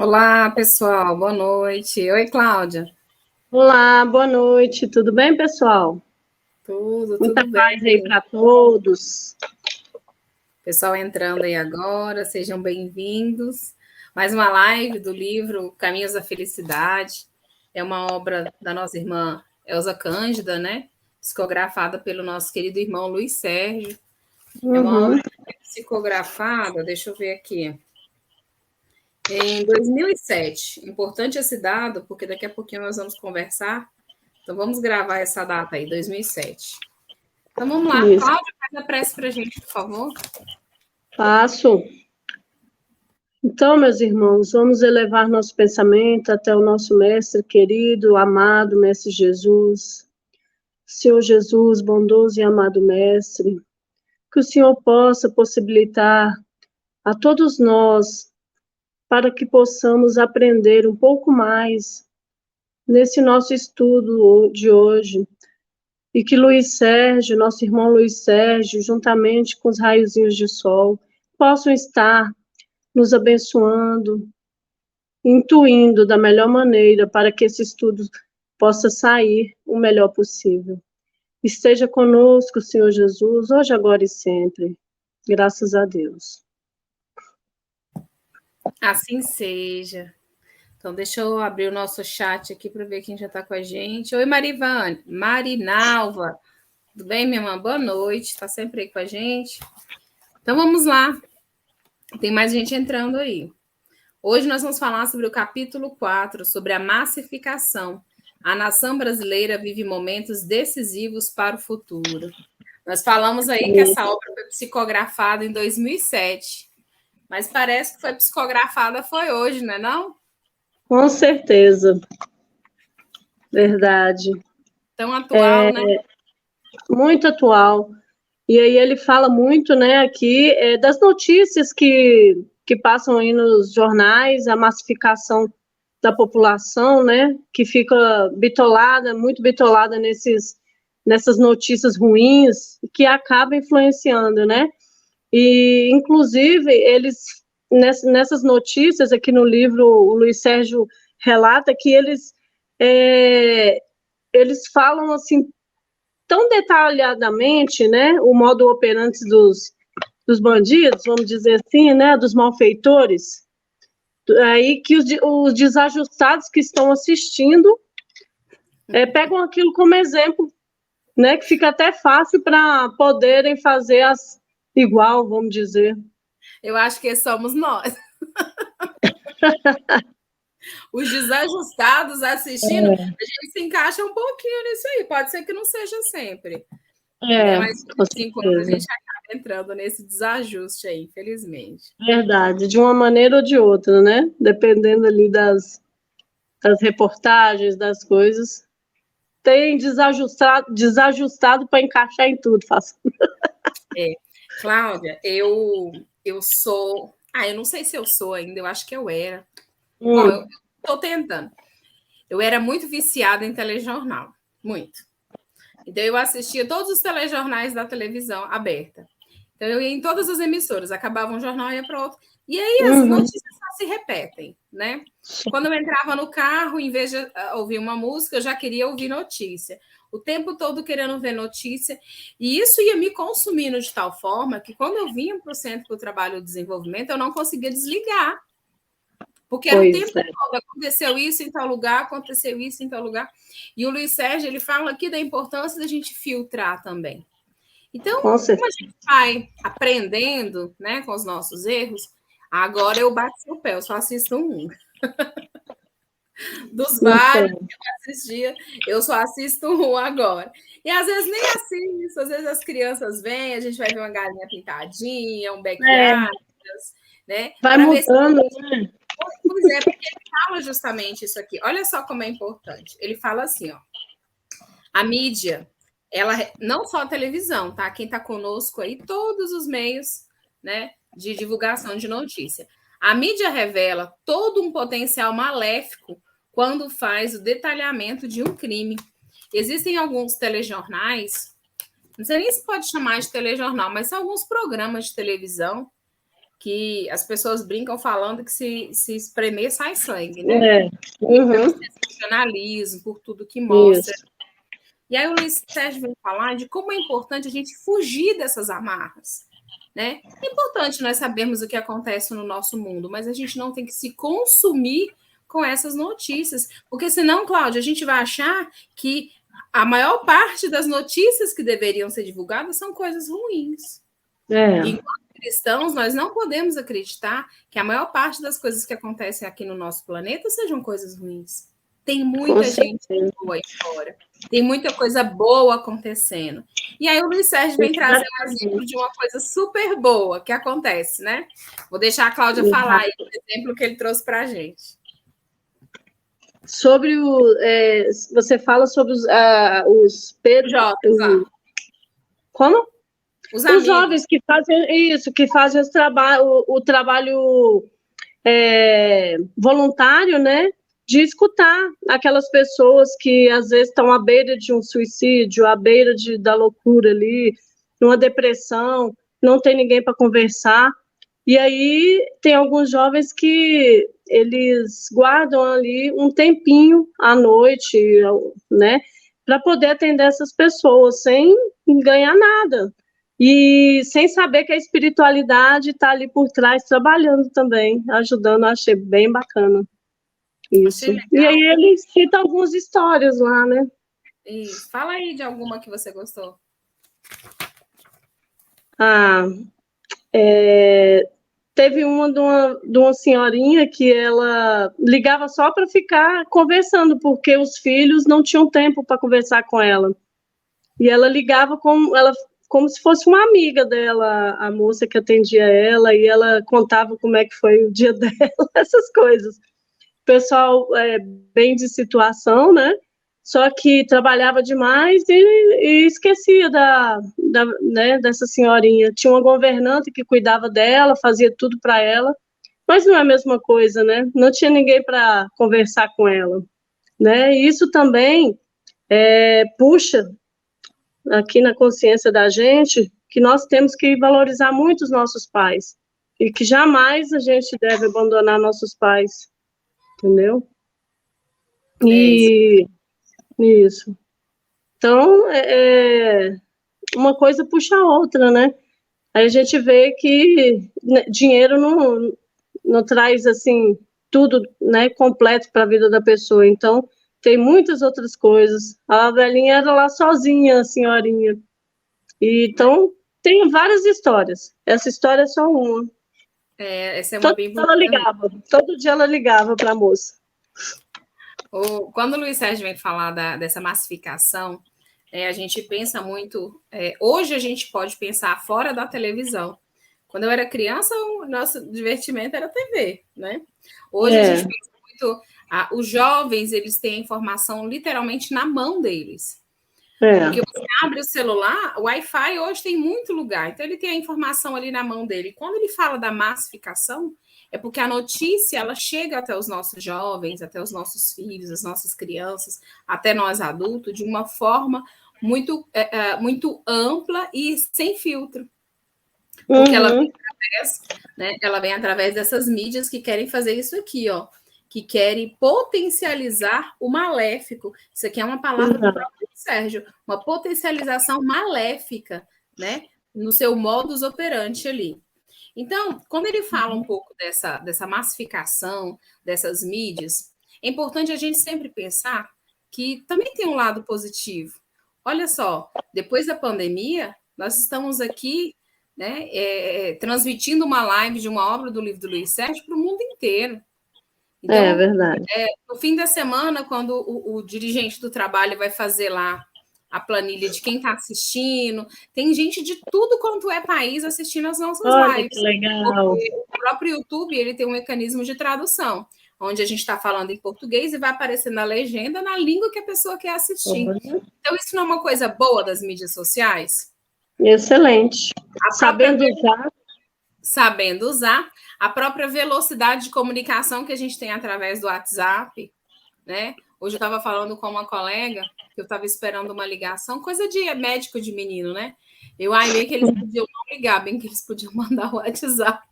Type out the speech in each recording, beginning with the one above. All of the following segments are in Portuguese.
Olá, pessoal, boa noite. Oi, Cláudia. Olá, boa noite. Tudo bem, pessoal? Tudo Muita bem. paz aí para todos. Pessoal entrando aí agora, sejam bem-vindos. Mais uma live do livro Caminhos da Felicidade. É uma obra da nossa irmã Elza Cândida, né? Psicografada pelo nosso querido irmão Luiz Sérgio. É uma obra psicografada, deixa eu ver aqui, em 2007. Importante esse dado, porque daqui a pouquinho nós vamos conversar. Então vamos gravar essa data aí, 2007. Então vamos lá, Isso. Cláudia, faz a prece para a gente, por favor. Faço. Então, meus irmãos, vamos elevar nosso pensamento até o nosso mestre querido, amado mestre Jesus. Senhor Jesus, bondoso e amado mestre, que o Senhor possa possibilitar a todos nós para que possamos aprender um pouco mais nesse nosso estudo de hoje. E que Luiz Sérgio, nosso irmão Luiz Sérgio, juntamente com os raiozinhos de sol, possam estar nos abençoando, intuindo da melhor maneira para que esse estudo possa sair o melhor possível. Esteja conosco, Senhor Jesus, hoje, agora e sempre. Graças a Deus. Assim seja. Então, deixa eu abrir o nosso chat aqui para ver quem já está com a gente. Oi, Marivane. Marinalva. Tudo bem, minha irmã? Boa noite. Está sempre aí com a gente. Então, vamos lá. Tem mais gente entrando aí. Hoje nós vamos falar sobre o capítulo 4, sobre a massificação. A nação brasileira vive momentos decisivos para o futuro. Nós falamos aí que essa obra foi psicografada em 2007, mas parece que foi psicografada foi hoje, não é não? Com certeza. Verdade. Tão atual, né? Muito atual. E aí ele fala muito, né, aqui, das notícias que passam aí nos jornais, a massificação da população, né, que fica bitolada, muito bitolada nessas notícias ruins, que acaba influenciando, né? E, inclusive, nessas notícias, aqui no livro, o Luiz Sérgio relata que eles falam, assim, tão detalhadamente, né, o modo operante dos bandidos, vamos dizer assim, né, dos malfeitores, aí que os desajustados que estão assistindo pegam aquilo como exemplo, né, que fica até fácil para poderem fazer as igual, vamos dizer. Eu acho que somos nós. Os desajustados assistindo, a gente se encaixa um pouquinho nisso aí. Pode ser que não seja sempre, né? Mas de Com vez em quando a certeza. gente acaba entrando nesse desajuste aí, infelizmente. Verdade, de uma maneira ou de outra, né? Dependendo ali das reportagens, das coisas. Tem desajustado para encaixar em tudo, faço. Cláudia, eu sou. Ah, eu não sei se eu sou ainda, eu acho que eu era. Bom, eu Hum, estou tentando. Eu era muito viciada em telejornal, muito. Então eu assistia todos os telejornais da televisão aberta. Então eu ia em todas as emissoras, acabava um jornal e ia para outro. E aí as notícias só se repetem, né? Quando eu entrava no carro, em vez de ouvir uma música, eu já queria ouvir notícia. O tempo todo querendo ver notícia. E isso ia me consumindo de tal forma que quando eu vinha para o Centro para o Trabalho e Desenvolvimento, eu não conseguia desligar. Porque era o tempo todo, aconteceu isso em tal lugar, aconteceu isso em tal lugar. E o Luiz Sérgio, ele fala aqui da importância da gente filtrar também. Então, com como a certeza. gente vai aprendendo, né, com os nossos erros, agora eu bati o pé, eu só assisto um. Dos vários Então, que eu assistia, eu só assisto um agora. E às vezes nem assisto, às vezes as crianças vêm, a gente vai ver uma galinha pintadinha, um backyard, né? vai Para ver se. mudando, né? Pois é, porque ele fala justamente isso aqui. Olha só como é importante. Ele fala assim, ó. A mídia, ela não só a televisão, tá? Quem está conosco aí, todos os meios, né, de divulgação de notícia. A mídia revela todo um potencial maléfico quando faz o detalhamento de um crime. Existem alguns telejornais, não sei nem se pode chamar de telejornal, mas são alguns programas de televisão que as pessoas brincam falando que se espremer sai sangue, né? Pelo sensacionalismo, por tudo que mostra. Isso. E aí o Luiz Sérgio vem falar de como é importante a gente fugir dessas amarras, né? É importante nós sabermos o que acontece no nosso mundo, mas a gente não tem que se consumir com essas notícias, porque senão, Cláudia, a gente vai achar que a maior parte das notícias que deveriam ser divulgadas são coisas ruins. Enquanto cristãos, nós não podemos acreditar que a maior parte das coisas que acontecem aqui no nosso planeta sejam coisas ruins. Tem muita gente boa aí fora. Tem muita coisa boa acontecendo. E aí o Luiz Sérgio vem trazer um exemplo de uma coisa super boa que acontece, né? Vou deixar a Cláudia falar aí o exemplo que ele trouxe para a gente. Sobre você fala sobre os jovens, como? Os jovens que fazem isso, que fazem o trabalho voluntário, né? De escutar aquelas pessoas que às vezes estão à beira de um suicídio, à beira da loucura ali, numa depressão, não tem ninguém para conversar. E aí tem alguns jovens que eles guardam ali um tempinho à noite, né, para poder atender essas pessoas sem ganhar nada. E sem saber que a espiritualidade está ali por trás, trabalhando também, ajudando, eu achei bem bacana isso. E aí ele cita algumas histórias lá, né? Isso. Fala aí de alguma que você gostou. Teve uma de uma senhorinha que ela ligava só para ficar conversando, porque os filhos não tinham tempo para conversar com ela. E ela ligava como se fosse uma amiga dela, a moça que atendia ela, e ela contava como é que foi o dia dela, essas coisas. Pessoal bem de situação, né? Só que trabalhava demais e esquecia né, dessa senhorinha. Tinha uma governanta que cuidava dela, fazia tudo para ela, mas não é a mesma coisa, né? Não tinha ninguém para conversar com ela, né? E isso também puxa aqui na consciência da gente que nós temos que valorizar muito os nossos pais e que jamais a gente deve abandonar nossos pais, entendeu? Isso. Então, uma coisa puxa a outra, né? Aí a gente vê que dinheiro não traz, assim, tudo, né, completo para a vida da pessoa. Então, tem muitas outras coisas. A velhinha era lá sozinha, a senhorinha. Então, tem várias histórias. Essa história é só uma. Essa é uma bem todo dia ela ligava para a moça. Quando o Luiz Sérgio vem falar dessa massificação, a gente pensa muito. Hoje a gente pode pensar fora da televisão. Quando eu era criança, o nosso divertimento era TV, né? Hoje a gente pensa muito. Os jovens, eles têm a informação literalmente na mão deles. Porque você abre o celular, o Wi-Fi hoje tem muito lugar, então ele tem a informação ali na mão dele. Quando ele fala da massificação, é porque a notícia ela chega até os nossos jovens, até os nossos filhos, as nossas crianças, até nós adultos, de uma forma muito, muito ampla e sem filtro. Porque ela vem através dessas mídias que querem fazer isso aqui, ó, que querem potencializar o maléfico. Isso aqui é uma palavra do próprio Sérgio, uma potencialização maléfica, né, no seu modus operandi ali. Então, quando ele fala um pouco dessa massificação dessas mídias, é importante a gente sempre pensar que também tem um lado positivo. Olha só, depois da pandemia, nós estamos aqui, né, transmitindo uma live de uma obra do livro do Luiz Sérgio para o mundo inteiro. Então, é verdade. No fim da semana, quando o dirigente do trabalho vai fazer lá a planilha de quem está assistindo, tem gente de tudo quanto é país assistindo as nossas lives. Que legal. Porque o próprio YouTube ele tem um mecanismo de tradução, onde a gente está falando em português e vai aparecer na legenda na língua que a pessoa quer assistir. Então, isso não é uma coisa boa das mídias sociais? Excelente. Sabendo usar, a própria velocidade de comunicação que a gente tem através do WhatsApp, né? Hoje eu estava falando com uma colega que eu estava esperando uma ligação, coisa de médico de menino, né? Bem que eles podiam não ligar, bem que eles podiam mandar o WhatsApp.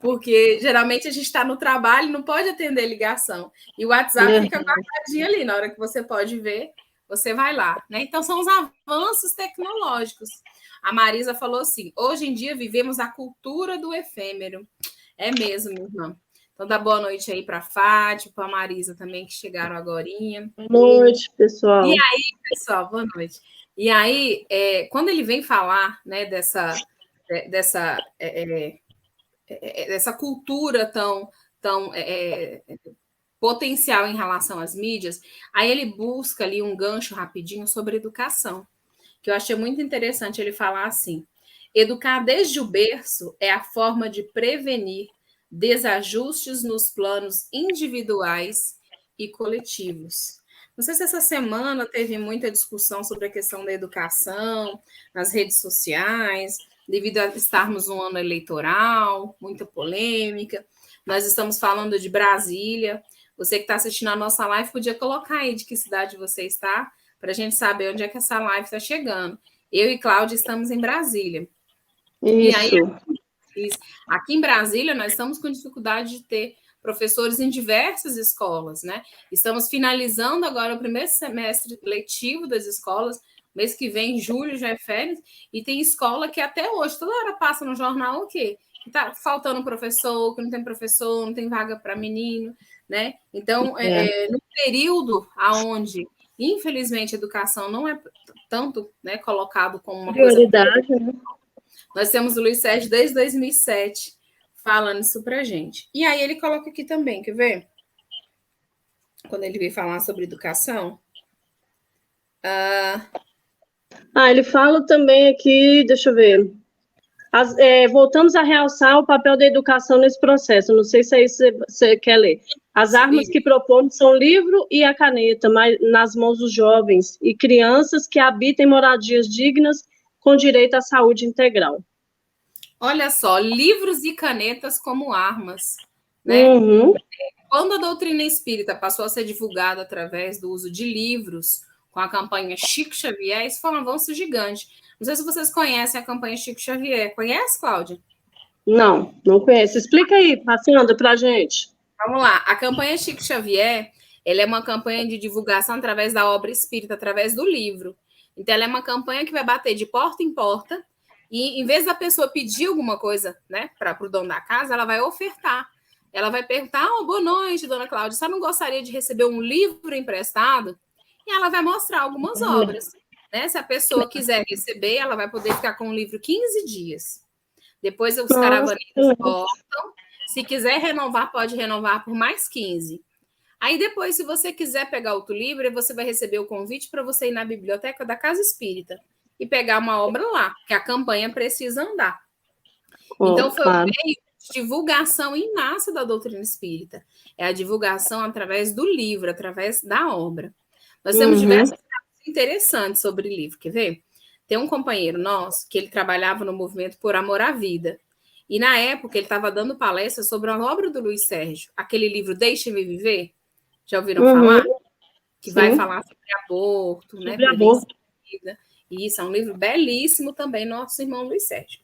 Porque geralmente a gente está no trabalho e não pode atender ligação. E o WhatsApp fica guardadinho ali, na hora que você pode ver, você vai lá, né? Então são os avanços tecnológicos. A Marisa falou assim: hoje em dia vivemos a cultura do efêmero. É mesmo, minha irmã. Então dá boa noite aí para a Fátima, para a Marisa também, que chegaram agorinha. Boa noite, pessoal. E aí, pessoal, boa noite. E aí, quando ele vem falar, né, dessa cultura tão potencial em relação às mídias, aí ele busca ali um gancho rapidinho sobre educação, que eu achei muito interessante ele falar assim: educar desde o berço é a forma de prevenir desajustes nos planos individuais e coletivos. Não sei se essa semana teve muita discussão sobre a questão da educação nas redes sociais, devido a estarmos num ano eleitoral, muita polêmica. Nós estamos falando de Brasília. Você que está assistindo a nossa live, podia colocar aí de que cidade você está, para a gente saber onde é que essa live está chegando. Eu e Cláudia estamos em Brasília. Isso. E aí, aqui em Brasília, nós estamos com dificuldade de ter professores em diversas escolas, né? Estamos finalizando agora o primeiro semestre letivo das escolas. Mês que vem, em julho, já é férias, e tem escola que até hoje, toda hora passa no jornal o quê? Que tá faltando professor, que não tem professor, não tem vaga para menino, né? Então, no período aonde, infelizmente, a educação não é tanto, né, colocado como uma prioridade, coisa... né? Nós temos o Luiz Sérgio desde 2007 falando isso para gente. E aí ele coloca aqui também, quer ver? Quando ele veio falar sobre educação. Ele fala também aqui, deixa eu ver. Voltamos a realçar o papel da educação nesse processo. Não sei se é isso que você quer ler. As armas que propomos são o livro e a caneta, mas nas mãos dos jovens e crianças que habitem moradias dignas com direito à saúde integral. Olha só, livros e canetas como armas, né? Quando a doutrina espírita passou a ser divulgada através do uso de livros, com a campanha Chico Xavier, isso foi um avanço gigante. Não sei se vocês conhecem a campanha Chico Xavier. Conhece, Cláudia? Não conheço. Explica aí, Passando, para a gente. Vamos lá. A campanha Chico Xavier, ela é uma campanha de divulgação através da obra espírita, através do livro. Então, ela é uma campanha que vai bater de porta em porta e, em vez da pessoa pedir alguma coisa, né, para o dono da casa, ela vai ofertar. Ela vai perguntar: boa noite, dona Cláudia, você não gostaria de receber um livro emprestado? E ela vai mostrar algumas obras. Né? Se a pessoa quiser receber, ela vai poder ficar com o livro 15 dias. Depois os caravanistas voltam. Se quiser renovar, pode renovar por mais 15. Aí depois, se você quiser pegar outro livro, você vai receber o convite para você ir na biblioteca da Casa Espírita e pegar uma obra lá, que a campanha precisa andar. Então, foi o meio de divulgação em massa da doutrina espírita. É a divulgação através do livro, através da obra. Nós temos diversos casos interessantes sobre livro. Quer ver? Tem um companheiro nosso que ele trabalhava no movimento Por Amor à Vida. E, na época, ele estava dando palestra sobre a obra do Luiz Sérgio, aquele livro Deixe-me Viver. Já ouviram falar? Que vai falar sobre aborto, né? Prevenção de vida. E isso é um livro belíssimo também, nosso irmão Luiz Sérgio.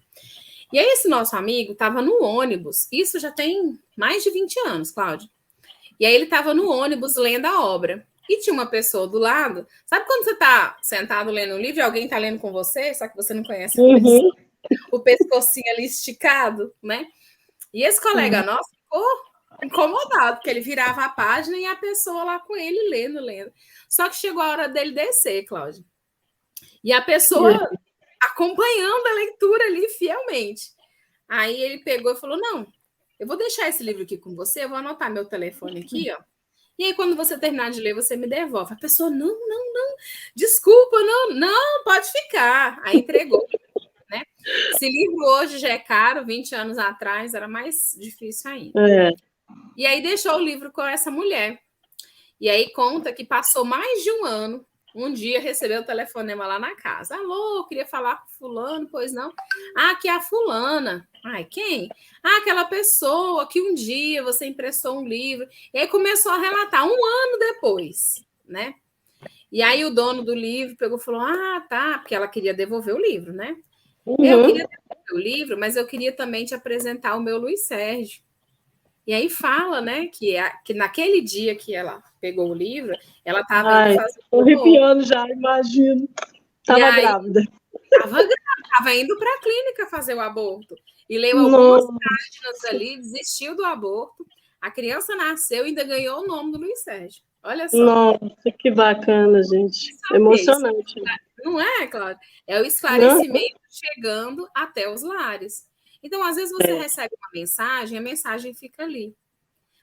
E aí, esse nosso amigo estava no ônibus, isso já tem mais de 20 anos, Cláudia. E aí, ele estava no ônibus lendo a obra. E tinha uma pessoa do lado. Sabe quando você está sentado lendo um livro e alguém está lendo com você, só que você não conhece o pescocinho ali esticado, né? E esse colega nosso ficou incomodado, porque ele virava a página e a pessoa lá com ele lendo. Só que chegou a hora dele descer, Cláudia. E a pessoa acompanhando a leitura ali fielmente. Aí ele pegou e falou: não, eu vou deixar esse livro aqui com você, eu vou anotar meu telefone aqui, ó. E aí, quando você terminar de ler, você me devolve. A pessoa: não, desculpa, não, pode ficar. Aí entregou. Né? Esse livro hoje já é caro, 20 anos atrás era mais difícil ainda. E aí deixou o livro com essa mulher. E aí conta que passou mais de um ano, um dia recebeu o telefonema lá na casa. Alô, queria falar com fulano, pois não? Que é a fulana. Ai, quem? Aquela pessoa que um dia você emprestou um livro. E aí começou a relatar, um ano depois, né? E aí o dono do livro pegou e falou: tá, porque ela queria devolver o livro, né? Eu queria ter o livro, mas eu queria também te apresentar o meu Luiz Sérgio. E aí fala, né, que naquele dia que ela pegou o livro, ela estava indo fazer o arrepiando já, imagino. Estava grávida. Estava indo para a clínica fazer o aborto. E leu algumas páginas ali, desistiu do aborto. A criança nasceu e ainda ganhou o nome do Luiz Sérgio. Olha só. Nossa, que bacana, gente. Emocionante. Não é, Cláudia? É o esclarecimento chegando até os lares. Então, às vezes, você recebe uma mensagem, a mensagem fica ali.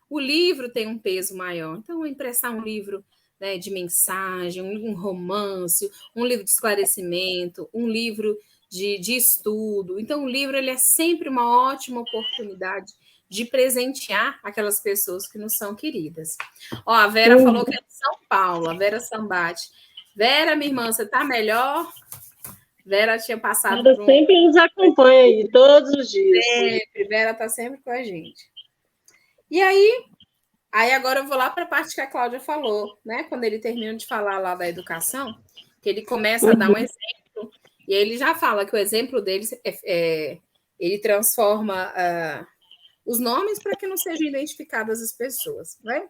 O livro tem um peso maior. Então, emprestar um livro, né, de mensagem, um romance, um livro de esclarecimento, um livro de estudo. Então, o livro ele é sempre uma ótima oportunidade de presentear aquelas pessoas que nos são queridas. Ó, a Vera falou que é de São Paulo, a Vera Sambati. Vera, minha irmã, você está melhor? Vera tinha passado por sempre nos acompanha aí, todos os dias. Sempre, Vera está sempre com a gente. E aí agora eu vou lá para a parte que a Cláudia falou, né? Quando ele termina de falar lá da educação, que ele começa a dar um exemplo, e ele já fala que o exemplo dele ele transforma os nomes para que não sejam identificadas as pessoas, né?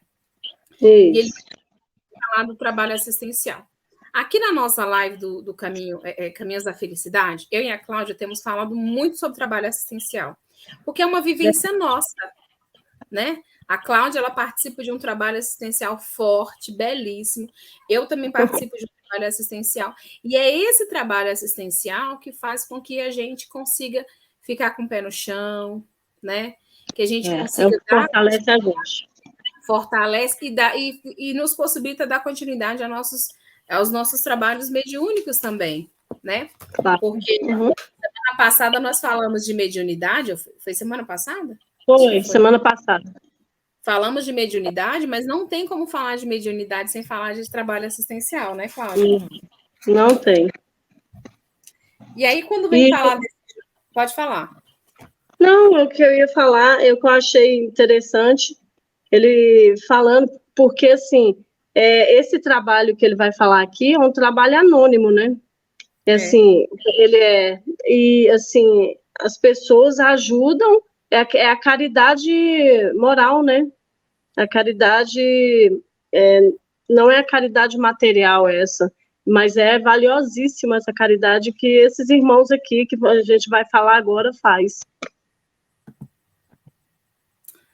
E ele vai falar do trabalho assistencial. Aqui na nossa live do Caminhos da Felicidade, eu e a Cláudia temos falado muito sobre trabalho assistencial, porque é uma vivência nossa, né? A Cláudia, ela participa de um trabalho assistencial forte, belíssimo. Eu também participo de um trabalho assistencial. E é esse trabalho assistencial que faz com que a gente consiga ficar com o pé no chão, né? Que a gente consiga fortalece a gente. Fortalece e nos possibilita dar continuidade aos nossos trabalhos mediúnicos também, né? Porque semana passada nós falamos de mediunidade, foi semana passada? Foi, semana passada. Falamos de mediunidade, mas não tem como falar de mediunidade sem falar de trabalho assistencial, né, Cláudia? Não tem. E aí, quando vem falar desse... Pode falar. Não, o que eu ia falar, eu achei interessante, ele falando, porque, assim, esse trabalho que ele vai falar aqui é um trabalho anônimo, né? Assim, e, assim, as pessoas ajudam, é a caridade moral, né? A caridade não é a caridade material essa, mas é valiosíssima essa caridade que esses irmãos aqui, que a gente vai falar agora, faz.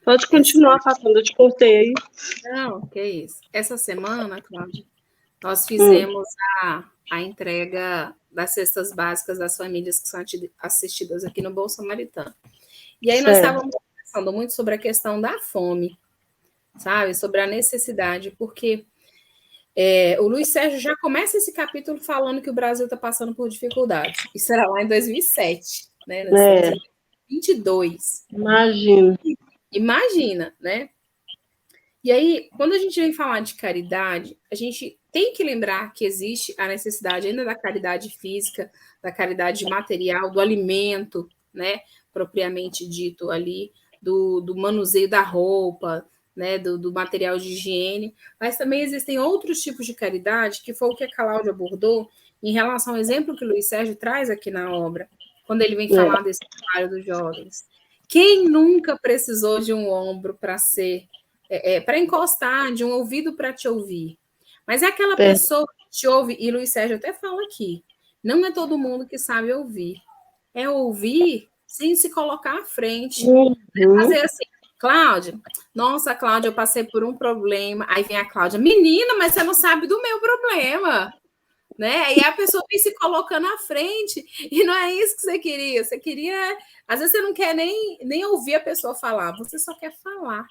Pode continuar falando, eu te cortei aí. Não, que isso. Essa semana, Cláudia, nós fizemos a entrega das cestas básicas das famílias que são assistidas aqui no Bom Samaritano. E aí nós estávamos conversando muito sobre a questão da fome, sabe? Sobre a necessidade, porque o Luiz Sérgio já começa esse capítulo falando que o Brasil está passando por dificuldades. Isso era lá em 2007, né? Nós estamos em 2022. Imagina, né? E aí, quando a gente vem falar de caridade, a gente tem que lembrar que existe a necessidade ainda da caridade física, da caridade material, do alimento, né? Propriamente dito ali, do manuseio da roupa, né? Do material de higiene, mas também existem outros tipos de caridade, que foi o que a Cláudia abordou em relação ao exemplo que o Luiz Sérgio traz aqui na obra, quando ele vem falar desse trabalho dos jovens. Quem nunca precisou de um ombro para ser para encostar, de um ouvido para te ouvir? Mas é aquela pessoa que te ouve, e Luiz Sérgio até fala aqui, não é todo mundo que sabe ouvir. É ouvir sem se colocar à frente. É fazer assim, Cláudia, nossa, Cláudia, eu passei por um problema. Aí vem a Cláudia, menina, mas você não sabe do meu problema. Né? E a pessoa vem se colocando à frente, e não é isso que você queria. Você queria. Às vezes você não quer nem ouvir a pessoa falar, você só quer falar.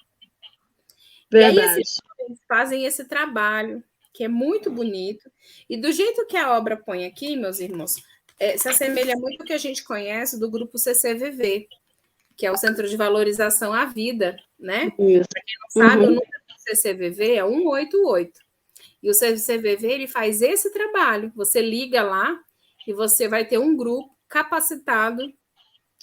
Verdade. E aí esses jovens fazem esse trabalho, que é muito bonito, e do jeito que a obra põe aqui, meus irmãos, se assemelha muito ao que a gente conhece do grupo CCVV, que é o Centro de Valorização à Vida, né? Para quem não sabe, o número do CCVV é 188. E o CCVV, ele faz esse trabalho. Você liga lá e você vai ter um grupo capacitado,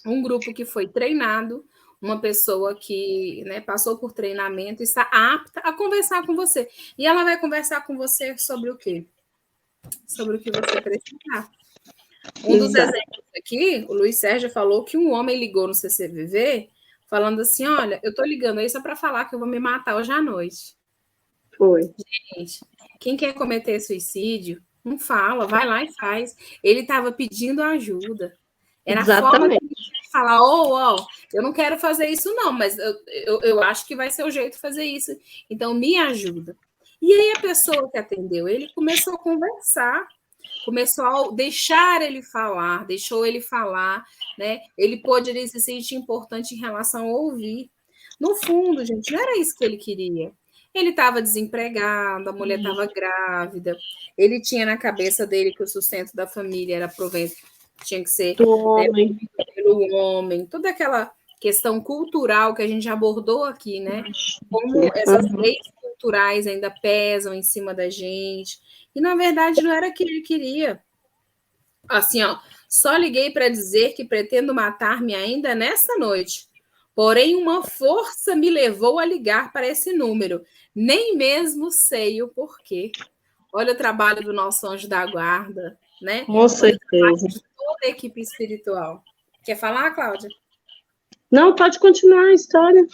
um grupo que foi treinado, uma pessoa que, né, passou por treinamento e está apta a conversar com você. E ela vai conversar com você sobre o quê? Sobre o que você precisar. Um dos exemplos aqui, o Luiz Sérgio falou que um homem ligou no CCVV falando assim, olha, eu tô ligando aí só para falar que eu vou me matar hoje à noite. Foi. Gente, quem quer cometer suicídio, não fala, vai lá e faz. Ele estava pedindo ajuda. Era a forma de falar, eu não quero fazer isso não, mas eu acho que vai ser o jeito de fazer isso. Então, me ajuda. E aí a pessoa que atendeu ele começou a conversar, começou a deixar ele falar, deixou ele falar, né? Ele pôde ele se sentir importante em relação a ouvir. No fundo, gente, não era isso que ele queria. Ele estava desempregado, a mulher estava grávida, ele tinha na cabeça dele que o sustento da família era provisto, tinha que ser homem. Né, pelo homem, toda aquela questão cultural que a gente abordou aqui, né? Como essas leis culturais ainda pesam em cima da gente. E, na verdade, não era o que ele queria. Assim, ó, só liguei para dizer que pretendo matar-me ainda nesta noite. Porém, uma força me levou a ligar para esse número. Nem mesmo sei o porquê. Olha o trabalho do nosso anjo da guarda, né? Com certeza. De toda a equipe espiritual. Quer falar, Cláudia? Não, pode continuar a história.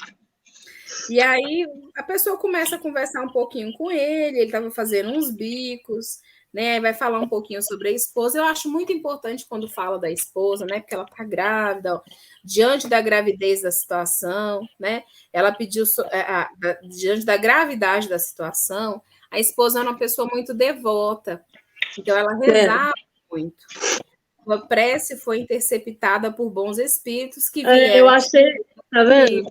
E aí a pessoa começa a conversar um pouquinho com ele estava fazendo uns bicos, né? Vai falar um pouquinho sobre a esposa. Eu acho muito importante quando fala da esposa, né? Porque ela está grávida, ó, diante da gravidez da situação, né? Ela pediu diante da gravidade da situação, a esposa é uma pessoa muito devota, então ela rezava muito. A prece foi interceptada por bons espíritos que vieram. Eu achei, tá vendo?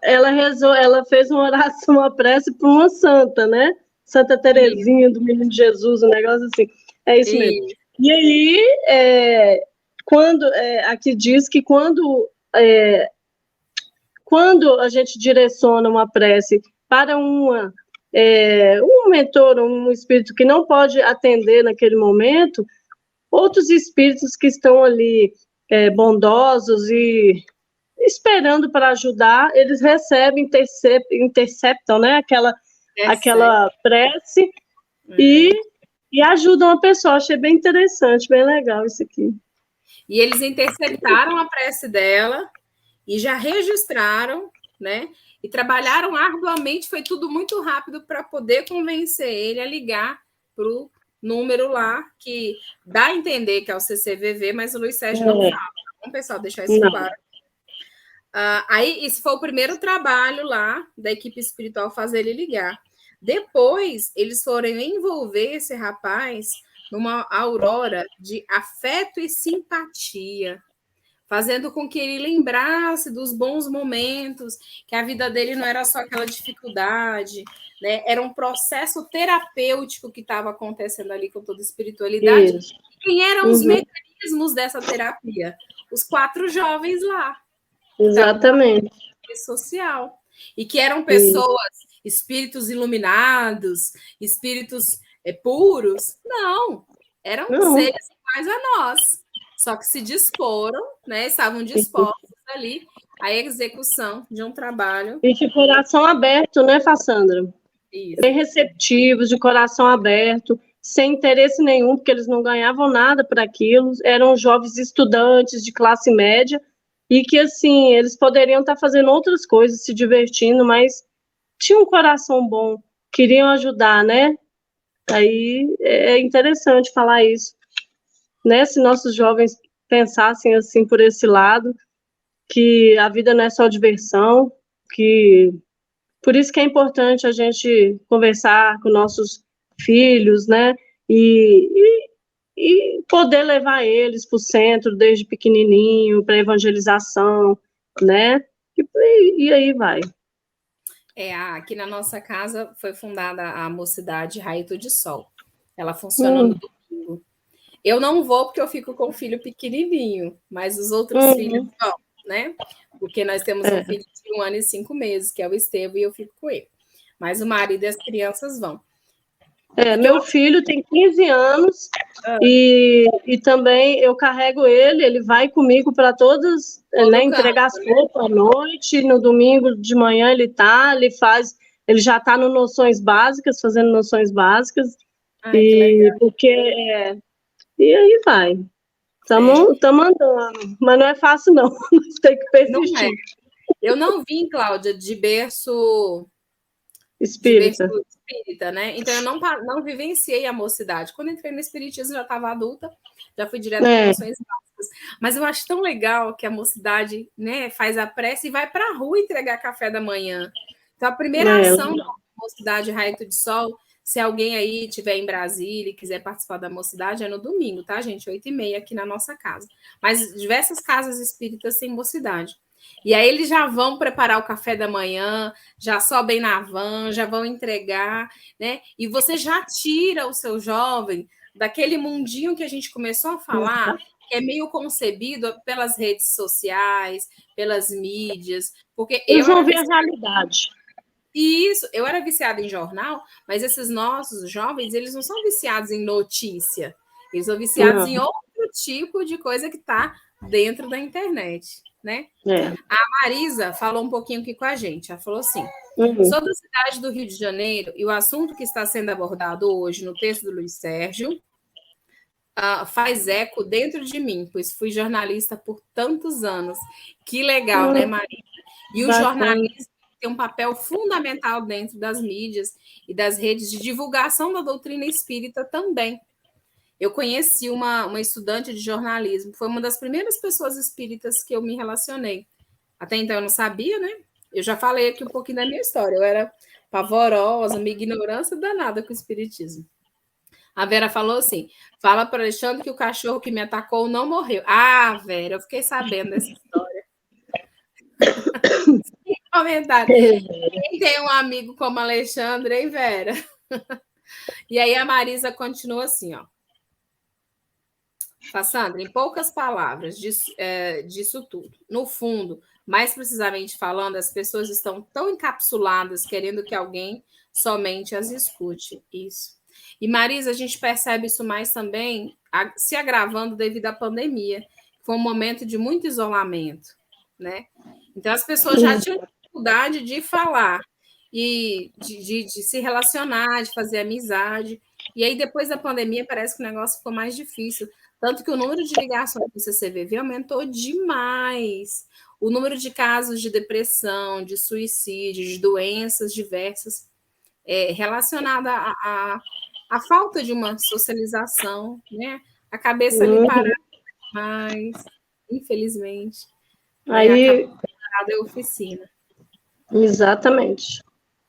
Ela rezou, ela fez uma oração, uma prece para uma santa, né? Santa Terezinha do Menino Jesus, um negócio assim. É isso mesmo. E aí, aqui diz que quando a gente direciona uma prece para um mentor, um espírito que não pode atender naquele momento, outros espíritos que estão ali bondosos e esperando para ajudar, eles recebem, interceptam, né, aquela prece e ajudam a pessoa. Achei bem interessante, bem legal isso aqui. E eles interceptaram a prece dela e já registraram, né? E trabalharam arduamente, foi tudo muito rápido para poder convencer ele a ligar para o número lá, que dá a entender que é o CCVV, mas o Luiz Sérgio não fala. Vamos, pessoal, deixar isso claro. Aí, esse foi o primeiro trabalho lá da equipe espiritual, fazer ele ligar. Depois, eles foram envolver esse rapaz numa aurora de afeto e simpatia, fazendo com que ele lembrasse dos bons momentos, que a vida dele não era só aquela dificuldade, né? Era um processo terapêutico que estava acontecendo ali com toda a espiritualidade. Isso. E quem eram os mecanismos dessa terapia? Os 4 jovens lá. Exatamente. Social. E que eram pessoas, espíritos iluminados, espíritos puros. Não, eram seres iguais a nós. Só que se disporam, né? Estavam dispostos ali à execução de um trabalho. E de coração aberto, né, Fassandra? Isso. Bem receptivos, de coração aberto, sem interesse nenhum, porque eles não ganhavam nada por aquilo. Eram jovens estudantes de classe média, e que, assim, eles poderiam estar fazendo outras coisas, se divertindo, mas tinham um coração bom, queriam ajudar, né? Aí é interessante falar isso, né? Se nossos jovens pensassem assim por esse lado, que a vida não é só diversão, que por isso que é importante a gente conversar com nossos filhos, né? E poder levar eles para o centro desde pequenininho, para evangelização, né? E aí vai. Aqui na nossa casa foi fundada a Mocidade Raito de Sol. Ela funciona no domingo. Eu não vou porque eu fico com o filho pequenininho, mas os outros filhos vão, né? Porque nós temos um filho de 1 ano e 5 meses, que é o Estevão, e eu fico com ele. Mas o marido e as crianças vão. Meu filho tem 15 anos e também eu carrego ele vai comigo para todas, né, entregar as roupas à noite, no domingo de manhã ele já está no Noções Básicas, fazendo Noções Básicas, E aí vai. Estamos andando, mas não é fácil, não. Tem que persistir. Não é. Eu não vim, Cláudia, de berço Espírita. espírita, né? Então eu não vivenciei a mocidade. Quando entrei no espiritismo, já estava adulta, já fui direto para noções básicas. Mas eu acho tão legal que a mocidade, né, faz a prece e vai para a rua entregar café da manhã. Então a primeira ação da mocidade Raio de Sol, se alguém aí estiver em Brasília e quiser participar da mocidade, é no domingo, tá, gente? 8h30 aqui na nossa casa. Mas diversas casas espíritas têm mocidade. E aí eles já vão preparar o café da manhã, já sobem na van, já vão entregar, né? E você já tira o seu jovem daquele mundinho que a gente começou a falar, que é meio concebido pelas redes sociais, pelas mídias, porque eles vão ver a realidade. Isso, eu era viciada em jornal, mas esses nossos jovens, eles não são viciados em notícia, eles são viciados em outro tipo de coisa que está dentro da internet, né? A Marisa falou um pouquinho aqui com a gente, ela falou assim, sobre a cidade do Rio de Janeiro e o assunto que está sendo abordado hoje no texto do Luiz Sérgio, faz eco dentro de mim, pois fui jornalista por tantos anos. Que legal, né, Marisa? E o jornalismo tem um papel fundamental dentro das mídias e das redes de divulgação da doutrina espírita também. Eu conheci uma estudante de jornalismo, foi uma das primeiras pessoas espíritas que eu me relacionei. Até então eu não sabia, né? Eu já falei aqui um pouquinho da minha história. Eu era pavorosa, uma ignorância danada com o espiritismo. A Vera falou assim: fala para Alexandre que o cachorro que me atacou não morreu. Ah, Vera, eu fiquei sabendo dessa história. Comentário. Quem tem um amigo como Alexandre, hein, Vera? E aí a Marisa continua assim, ó. Sandra, em poucas palavras, disso tudo. No fundo, mais precisamente falando, as pessoas estão tão encapsuladas, querendo que alguém somente as escute. Isso. E, Marisa, a gente percebe isso mais também se agravando devido à pandemia. Foi um momento de muito isolamento, né? Então, as pessoas já tinham dificuldade de falar e de se relacionar, de fazer amizade. E aí, depois da pandemia, parece que o negócio ficou mais difícil. Tanto que o número de ligações do CCVV aumentou demais. O número de casos de depressão, de suicídio, de doenças diversas relacionada à falta de uma socialização, né? A cabeça ali parada demais, infelizmente. Aí, parada é oficina. Exatamente.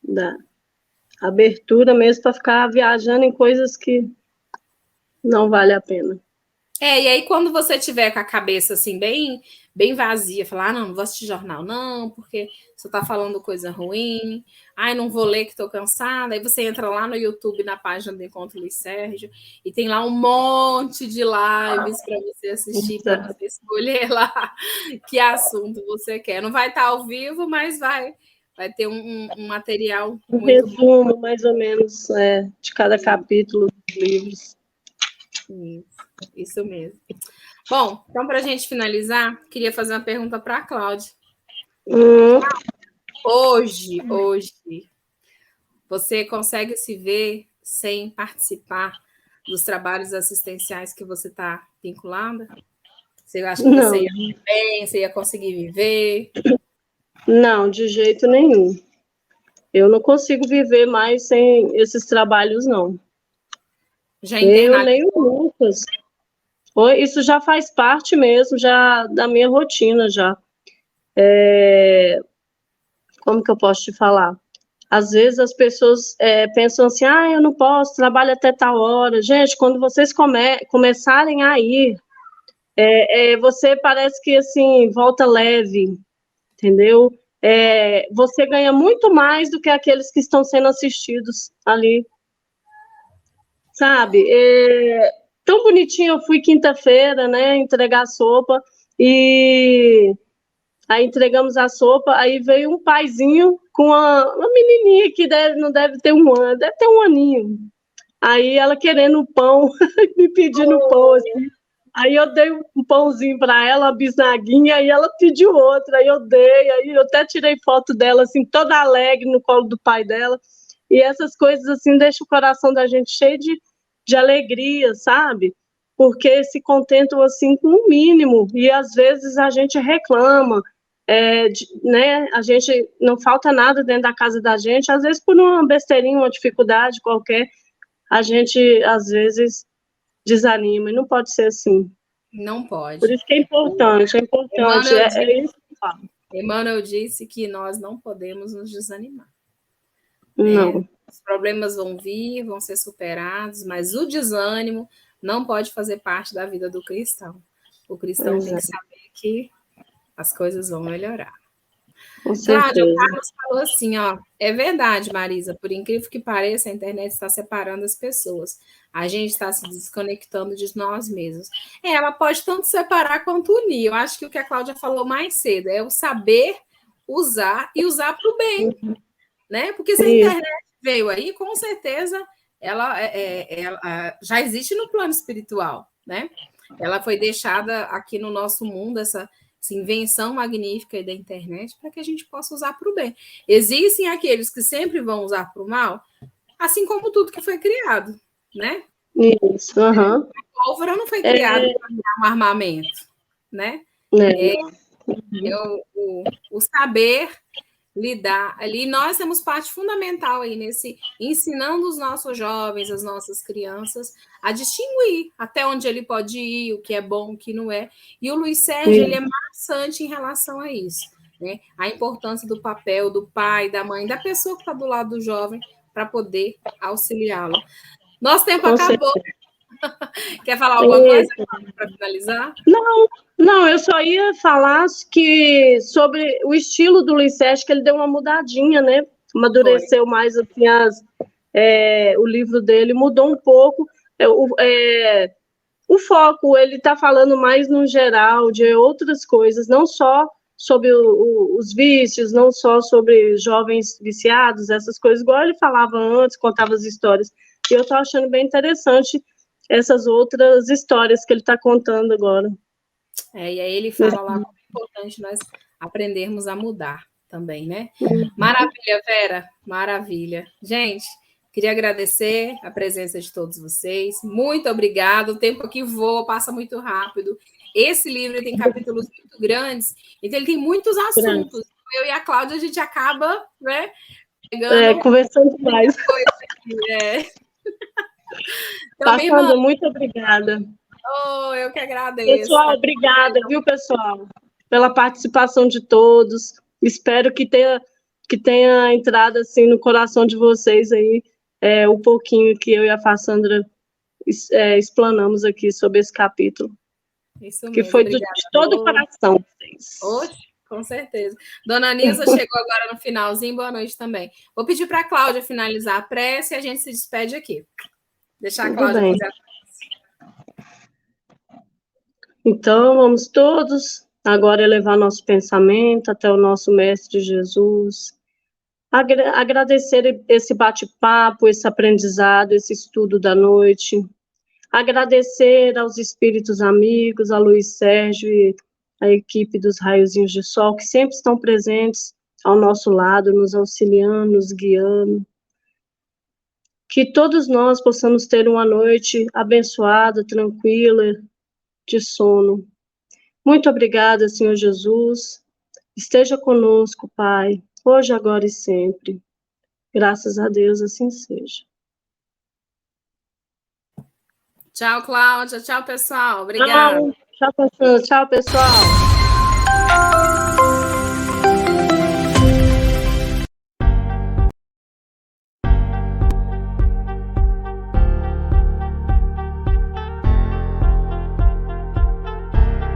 Da abertura mesmo para ficar viajando em coisas que não vale a pena. E aí quando você tiver com a cabeça assim bem vazia, falar, não vou assistir jornal não, porque você está falando coisa ruim, não vou ler que estou cansada, aí você entra lá no YouTube, na página do Encontro Luiz Sérgio, e tem lá um monte de lives para você assistir, para você escolher lá que assunto você quer. Não vai estar ao vivo, mas vai ter um material muito resumo, mais ou menos, de cada capítulo dos livros. Isso mesmo. Bom, então, para a gente finalizar, queria fazer uma pergunta para a Cláudia. Hoje, você consegue se ver sem participar dos trabalhos assistenciais que você está vinculada? Você acha que você ia viver bem? Você ia conseguir viver? Não, de jeito nenhum. Eu não consigo viver mais sem esses trabalhos, não. Já entendo. Eu nem o Lucas. Isso já faz parte mesmo já da minha rotina já. Como que eu posso te falar? Às vezes as pessoas pensam assim, eu não posso, trabalho até tal hora. Gente, quando vocês começarem a ir, você parece que assim, volta leve, entendeu? Você ganha muito mais do que aqueles que estão sendo assistidos ali. Sabe? Tão bonitinho, eu fui quinta-feira, né, entregar a sopa, e aí entregamos a sopa, aí veio um paizinho com uma menininha que não deve ter um ano, deve ter um aninho. Aí ela querendo pão, me pedindo pão, assim. Aí eu dei um pãozinho para ela, uma bisnaguinha, aí ela pediu outra, aí eu dei, aí eu até tirei foto dela, assim, toda alegre no colo do pai dela. E essas coisas, assim, deixam o coração da gente cheio de alegria, sabe? porque se contentam assim com o mínimo, e às vezes a gente reclama, né? A gente não falta nada dentro da casa da gente, às vezes por uma besteirinha, uma dificuldade qualquer, a gente às vezes desanima, e não pode ser assim. Não Por pode. isso que é importante, é isso que eu falo. Emmanuel disse que nós não podemos nos desanimar. Não. Né? Os problemas vão vir, vão ser superados, mas o desânimo não pode fazer parte da vida do cristão. O cristão tem que saber que as coisas vão melhorar. Cláudia, o Carlos falou assim, ó, é verdade, Marisa, por incrível que pareça, a internet está separando as pessoas. A gente está se desconectando de nós mesmos. Ela pode tanto separar quanto unir. Eu acho que o que a Cláudia falou mais cedo é o saber usar e usar para o bem. Né? Porque se a internet veio aí, com certeza ela já existe no plano espiritual, né? Ela foi deixada aqui no nosso mundo, essa invenção magnífica da internet, para que a gente possa usar para o bem. Existem aqueles que sempre vão usar para o mal, assim como tudo que foi criado, né? Isso, A pólvora não foi criada para criar um armamento, né? O saber lidar ali, nós temos parte fundamental aí nesse, ensinando os nossos jovens, as nossas crianças, a distinguir até onde ele pode ir, o que é bom, o que não é. E o Luiz Sérgio, ele é maçante em relação a isso, né? A importância do papel do pai, da mãe, da pessoa que está do lado do jovem, para poder auxiliá-lo. Nosso tempo acabou. Quer falar alguma coisa para finalizar? Não, eu só ia falar que sobre o estilo do Luiz Sérgio, que ele deu uma mudadinha, né? Amadureceu mais assim, o livro dele mudou um pouco. O foco, ele está falando mais no geral de outras coisas, não só sobre os vícios, não só sobre jovens viciados, essas coisas, igual ele falava antes, contava as histórias. E eu estou achando bem interessante essas outras histórias que ele está contando agora. E aí ele fala lá como é importante nós aprendermos a mudar também, né? Maravilha, Vera, maravilha. Gente, queria agradecer a presença de todos vocês. Muito obrigada. O tempo aqui voa, passa muito rápido. Esse livro tem capítulos muito grandes, então ele tem muitos assuntos. Eu e a Cláudia, a gente acaba, né, conversando mais. Então, Passando, muito obrigada. Oh, eu que agradeço. Pessoal, obrigada, viu, pessoal, pela participação de todos. Espero que tenha entrado assim no coração de vocês aí um pouquinho que eu e a Fassandra explanamos aqui sobre esse capítulo. Isso mesmo. Que foi de todo o coração. Oxe, com certeza. Dona Nilza chegou agora no finalzinho. Boa noite também. Vou pedir para a Cláudia finalizar a prece e a gente se despede aqui. Deixar a Cláudia fazer a prece. Então, vamos todos agora elevar nosso pensamento até o nosso Mestre Jesus. Agradecer esse bate-papo, esse aprendizado, esse estudo da noite. Agradecer aos espíritos amigos, a Luiz Sérgio e a equipe dos Raiozinhos de Sol, que sempre estão presentes ao nosso lado, nos auxiliando, nos guiando. Que todos nós possamos ter uma noite abençoada, tranquila, de sono. Muito obrigada, Senhor Jesus. Esteja conosco, Pai, hoje, agora e sempre. Graças a Deus, assim seja. Tchau, Cláudia. Tchau, pessoal. Obrigada. Tchau, pessoal.